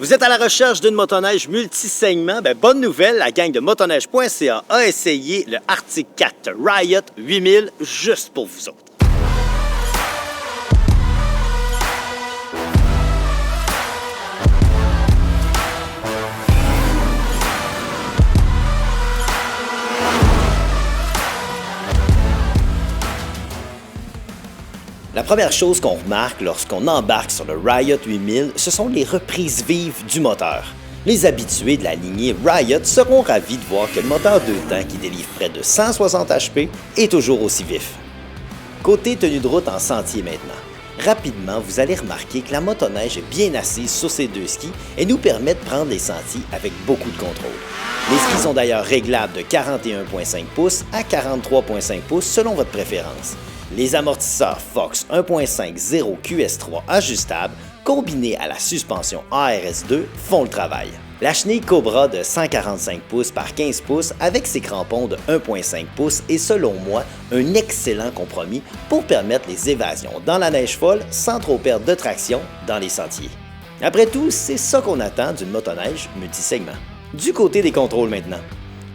Vous êtes à la recherche d'une motoneige multi-segment? Bonne nouvelle, la gang de motoneige.ca a essayé le Arctic 4 Riot 8000 juste pour vous autres. La première chose qu'on remarque lorsqu'on embarque sur le Riot 8000, ce sont les reprises vives du moteur. Les habitués de la lignée Riot seront ravis de voir que le moteur 2 temps qui délivre près de 160 HP est toujours aussi vif. Côté tenue de route en sentier maintenant. Rapidement, vous allez remarquer que la motoneige est bien assise sur ses deux skis et nous permet de prendre les sentiers avec beaucoup de contrôle. Les skis sont d'ailleurs réglables de 41,5 pouces à 43,5 pouces selon votre préférence. Les amortisseurs Fox 1.5 0 QS3 ajustables, combinés à la suspension ARS2, font le travail. La chenille Cobra de 145 pouces par 15 pouces avec ses crampons de 1.5 pouces est selon moi un excellent compromis pour permettre les évasions dans la neige folle sans trop perdre de traction dans les sentiers. Après tout, c'est ça qu'on attend d'une motoneige multisegment. Du côté des contrôles maintenant.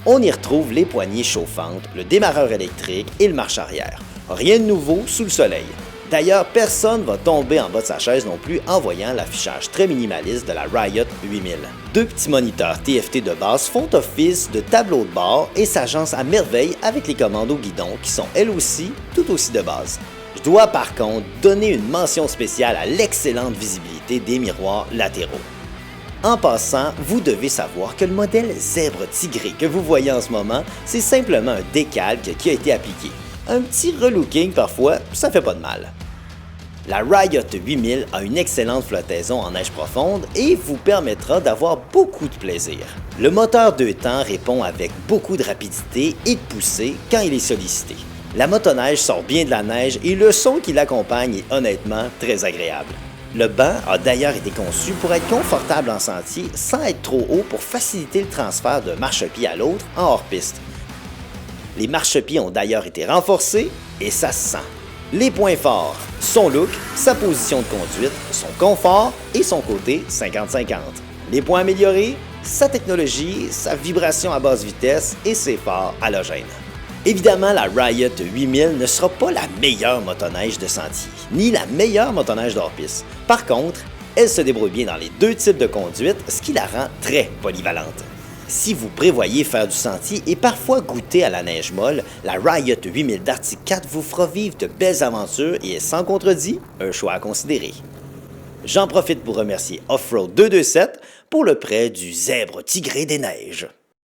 On y retrouve les poignées chauffantes, le démarreur électrique et le marche-arrière. Rien de nouveau sous le soleil. D'ailleurs, personne ne va tomber en bas de sa chaise non plus en voyant l'affichage très minimaliste de la Riot 8000. Deux petits moniteurs TFT de base font office de tableau de bord et s'agencent à merveille avec les commandes au guidon qui sont elles aussi tout aussi de base. Je dois par contre donner une mention spéciale à l'excellente visibilité des miroirs latéraux. En passant, vous devez savoir que le modèle Zèbre Tigré que vous voyez en ce moment, c'est simplement un décalque qui a été appliqué. Un petit relooking parfois, ça fait pas de mal. La Riot 8000 a une excellente flottaison en neige profonde et vous permettra d'avoir beaucoup de plaisir. Le moteur 2 temps répond avec beaucoup de rapidité et de poussée quand il est sollicité. La motoneige sort bien de la neige et le son qui l'accompagne est honnêtement très agréable. Le banc a d'ailleurs été conçu pour être confortable en sentier sans être trop haut pour faciliter le transfert d'un marchepied à l'autre en hors-piste. Les marchepieds ont d'ailleurs été renforcés et ça se sent. Les points forts, son look, sa position de conduite, son confort et son côté 50-50. Les points améliorés, sa technologie, sa vibration à basse vitesse et ses phares halogènes. Évidemment, la Riot 8000 ne sera pas la meilleure motoneige de sentier, ni la meilleure motoneige d'hors-piste. Par contre, elle se débrouille bien dans les deux types de conduite, ce qui la rend très polyvalente. Si vous prévoyez faire du sentier et parfois goûter à la neige molle, la Riot 8000 d'Arctic 4 vous fera vivre de belles aventures et est sans contredit un choix à considérer. J'en profite pour remercier Offroad 227 pour le prêt du Zèbre Tigré des Neiges.